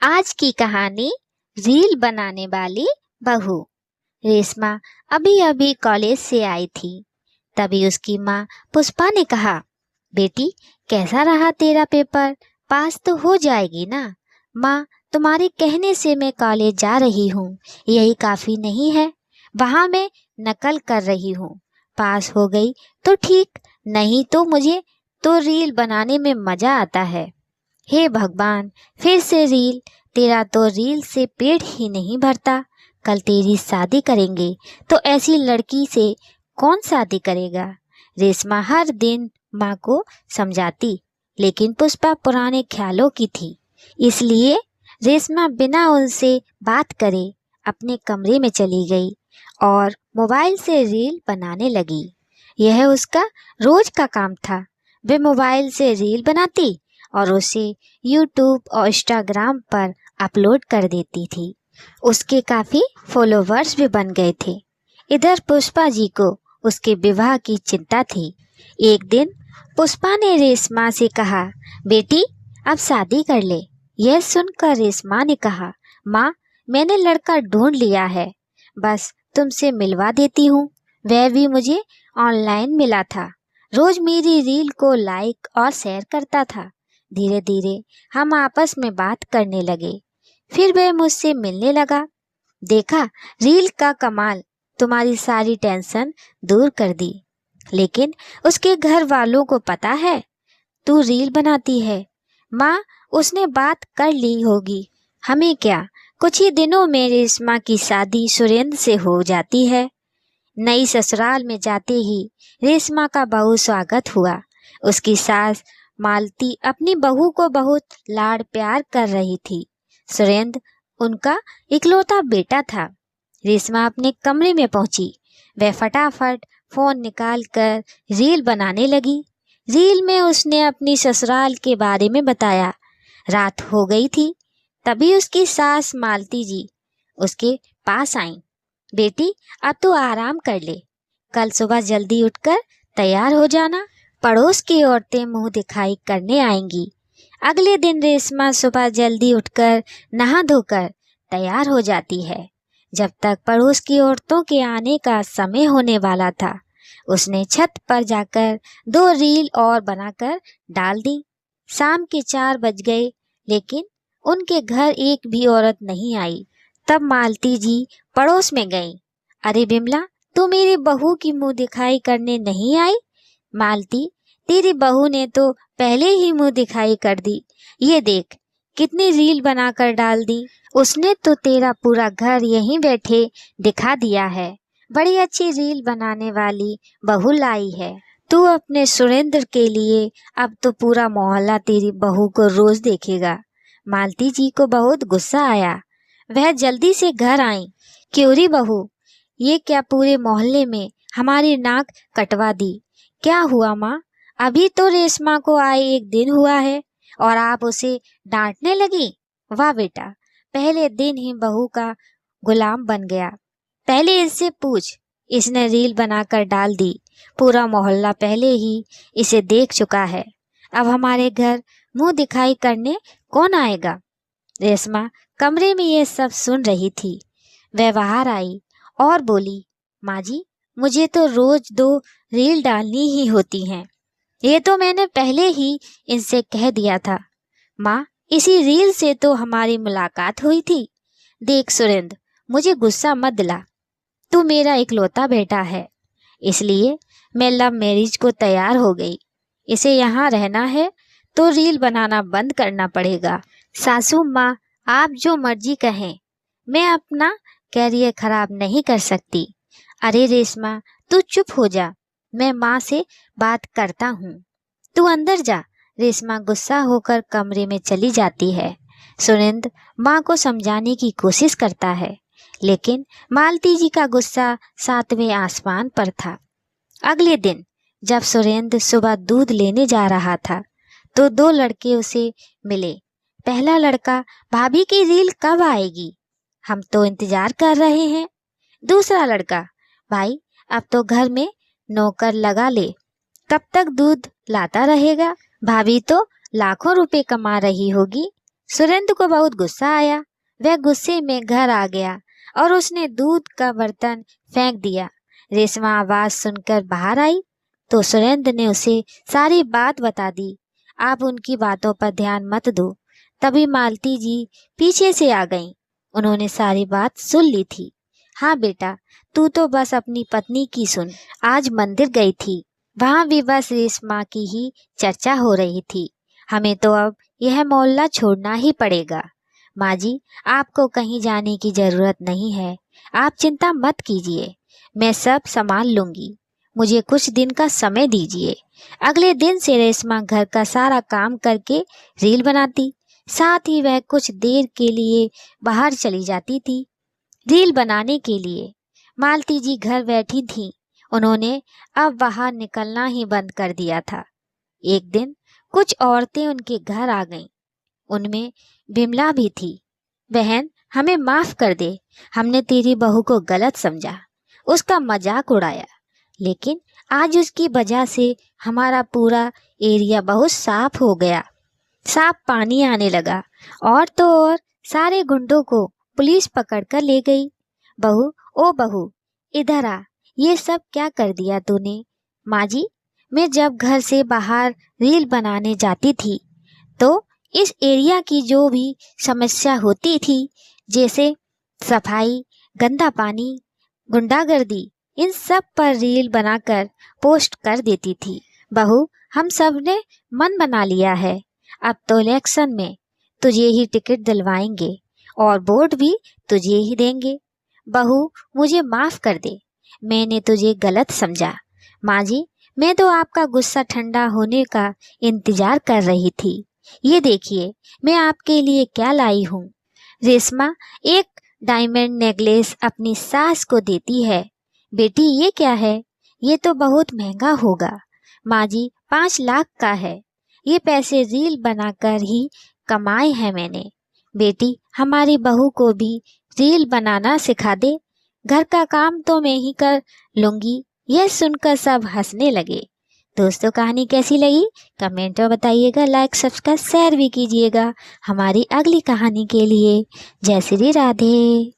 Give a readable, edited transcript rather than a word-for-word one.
आज की कहानी रील बनाने वाली बहू। रेशमा अभी अभी कॉलेज से आई थी। तभी उसकी माँ पुष्पा ने कहा, बेटी कैसा रहा तेरा पेपर? पास तो हो जाएगी ना? माँ, तुम्हारे कहने से मैं कॉलेज जा रही हूँ, यही काफी नहीं है? वहाँ मैं नकल कर रही हूँ। पास हो गई तो ठीक, नहीं तो मुझे तो रील बनाने में मजा आता है। हे भगवान, फिर से रील! तेरा तो रील से पेट ही नहीं भरता। कल तेरी शादी करेंगे तो ऐसी लड़की से कौन शादी करेगा? रेशमा हर दिन माँ को समझाती, लेकिन पुष्पा पुराने ख्यालों की थी। इसलिए रेशमा बिना उनसे बात करे अपने कमरे में चली गई और मोबाइल से रील बनाने लगी। यह उसका रोज का काम था। वे मोबाइल से रील बनाती और उसे यूट्यूब और इंस्टाग्राम पर अपलोड कर देती थी। उसके काफ़ी फॉलोवर्स भी बन गए थे। इधर पुष्पा जी को उसके विवाह की चिंता थी। एक दिन पुष्पा ने रेशमा से कहा, बेटी अब शादी कर ले। यह सुनकर रेशमा ने कहा, माँ, मैंने लड़का ढूंढ लिया है, बस तुमसे मिलवा देती हूँ। वह भी मुझे ऑनलाइन मिला था, रोज मेरी रील को लाइक और शेयर करता था। धीरे धीरे हम आपस में बात करने लगे। फिर वह मुझसे मिलने लगा। देखा रील का कमाल, तुम्हारी सारी टेंशन दूर कर दी। लेकिन उसके घर वालों को पता है तू रील बनाती है। माँ, उसने बात कर ली होगी, हमें क्या, कुछ ही दिनों में रेशमा की शादी सुरेंद्र से हो जाती है। नई ससुराल में जाते ही रेशमा का बहुत स्वागत हुआ। उसकी सास मालती अपनी बहू को बहुत लाड़ प्यार कर रही थी। सुरेंद्र उनका इकलौता बेटा था। रेशमा अपने कमरे में पहुंची। वह फटाफट फोन निकाल कर रील बनाने लगी। रील में उसने अपनी ससुराल के बारे में बताया। रात हो गई थी, तभी उसकी सास मालती जी उसके पास आई। बेटी अब तू आराम कर ले, कल सुबह जल्दी उठकर तैयार हो जाना, पड़ोस की औरतें मुंह दिखाई करने आएंगी। अगले दिन रेशमा सुबह जल्दी उठकर नहा धोकर तैयार हो जाती है। जब तक पड़ोस की औरतों के आने का समय होने वाला था, उसने छत पर जाकर 2 रील और बनाकर डाल दी। शाम के 4 बज गए, लेकिन उनके घर एक भी औरत नहीं आई। तब मालती जी पड़ोस में गई। अरे बिमला, तू मेरी बहू की मुंह दिखाई करने नहीं आई? मालती, तेरी बहू ने तो पहले ही मुंह दिखाई कर दी। ये देख कितनी रील बनाकर डाल दी। उसने तो तेरा पूरा घर यहीं बैठे दिखा दिया है। बड़ी अच्छी रील बनाने वाली बहू लाई है तू अपने सुरेंद्र के लिए। अब तो पूरा मोहल्ला तेरी बहू को रोज देखेगा। मालती जी को बहुत गुस्सा आया। वह जल्दी से घर आई। क्योरी बहू, ये क्या पूरे मोहल्ले में हमारी नाक कटवा दी? क्या हुआ माँ? अभी तो रेशमा को आए 1 दिन हुआ है और आप उसे डांटने लगी? वाह बेटा, पहले दिन ही बहू का गुलाम बन गया। पहले इससे पूछ, इसने रील बनाकर डाल दी। पूरा मोहल्ला पहले ही इसे देख चुका है। अब हमारे घर मुंह दिखाई करने कौन आएगा? रेशमा कमरे में ये सब सुन रही थी। वह बाहर आई और बोली, माँ जी, मुझे तो रोज 2 रील डालनी ही होती हैं। ये तो मैंने पहले ही इनसे कह दिया था। माँ, इसी रील से तो हमारी मुलाकात हुई थी। देख सुरेंद्र, मुझे गुस्सा मत दिला। तू मेरा इकलौता बेटा है, इसलिए मैं लव मैरिज को तैयार हो गई। इसे यहाँ रहना है तो रील बनाना बंद करना पड़ेगा। सासू माँ, आप जो मर्जी कहें, मैं अपना कैरियर खराब नहीं कर सकती। अरे रेशमा, तू चुप हो जा, मैं माँ से बात करता हूँ। तू अंदर जा। रेशमा गुस्सा होकर कमरे में चली जाती है। सुरेंद्र माँ को समझाने की कोशिश करता है, लेकिन मालती जी का गुस्सा 7वें आसमान पर था। अगले दिन जब सुरेंद्र सुबह दूध लेने जा रहा था, तो 2 लड़के उसे मिले। पहला लड़का, भाभी की रील कब आएगी? हम तो इंतजार कर रहे हैं। दूसरा लड़का, भाई अब तो घर में नौकर लगा ले, कब तक दूध लाता रहेगा? भाभी तो लाखों रुपए कमा रही होगी, सुरेंद्र को बहुत गुस्सा आया। वह गुस्से में घर आ गया और उसने दूध का बर्तन फेंक दिया। रेशमा आवाज सुनकर बाहर आई तो सुरेंद्र ने उसे सारी बात बता दी। आप उनकी बातों पर ध्यान मत दो। तभी मालती जी पीछे से आ गईं। उन्होंने सारी बात सुन ली थी। हाँ बेटा, तू तो बस अपनी पत्नी की सुन। आज मंदिर गई थी, वहाँ भी बस रेशमा की ही चर्चा हो रही थी। हमें तो अब यह मोहल्ला छोड़ना ही पड़ेगा। माँ जी, आपको कहीं जाने की जरूरत नहीं है। आप चिंता मत कीजिए, मैं सब संभाल लूंगी। मुझे कुछ दिन का समय दीजिए। अगले दिन से रेशमा घर का सारा काम करके रील बनाती। साथ ही वह कुछ देर के लिए बाहर चली जाती थी रील बनाने के लिए। मालती जी घर बैठी थीं। उन्होंने अब बाहर निकलना ही बंद कर दिया था। एक दिन कुछ औरतें उनके घर आ गईं। उनमें बिमला भी थी। बहन, हमें माफ कर दे, हमने तेरी बहू को गलत समझा, उसका मजाक उड़ाया। लेकिन आज उसकी वजह से हमारा पूरा एरिया बहुत साफ हो गया। साफ पानी आने लगा और तो और सारे गुंडों को पुलिस पकड़ कर ले गई। बहू, ओ बहू, इधर आ, ये सब क्या कर दिया तूने? माँ जी, मैं जब घर से बाहर रील बनाने जाती थी तो इस एरिया की जो भी समस्या होती थी, जैसे सफाई, गंदा पानी, गुंडागर्दी, इन सब पर रील बनाकर पोस्ट कर देती थी। बहू, हम सब ने मन बना लिया है, अब तो इलेक्शन में तुझे ही टिकट दिलवाएंगे और वोट भी तुझे ही देंगे। बहू, मुझे माफ कर दे, मैंने तुझे गलत समझा। माँ जी, मैं तो आपका गुस्सा ठंडा होने का इंतजार कर रही थी। ये देखिए, मैं आपके लिए क्या लाई हूँ। रेशमा एक डायमंड नेकलेस अपनी सास को देती है। बेटी, ये क्या है? ये तो बहुत महंगा होगा। माँ जी, 5 लाख का है। ये पैसे रील बनाकर ही कमाए हैं मैंने। बेटी, हमारी बहू को भी रील बनाना सिखा दे, घर का काम तो मैं ही कर लूंगी। यह सुनकर सब हंसने लगे। दोस्तों, कहानी कैसी लगी कमेंट में बताइएगा। लाइक, सब्सक्राइब, शेयर भी कीजिएगा हमारी अगली कहानी के लिए। जय श्री राधे।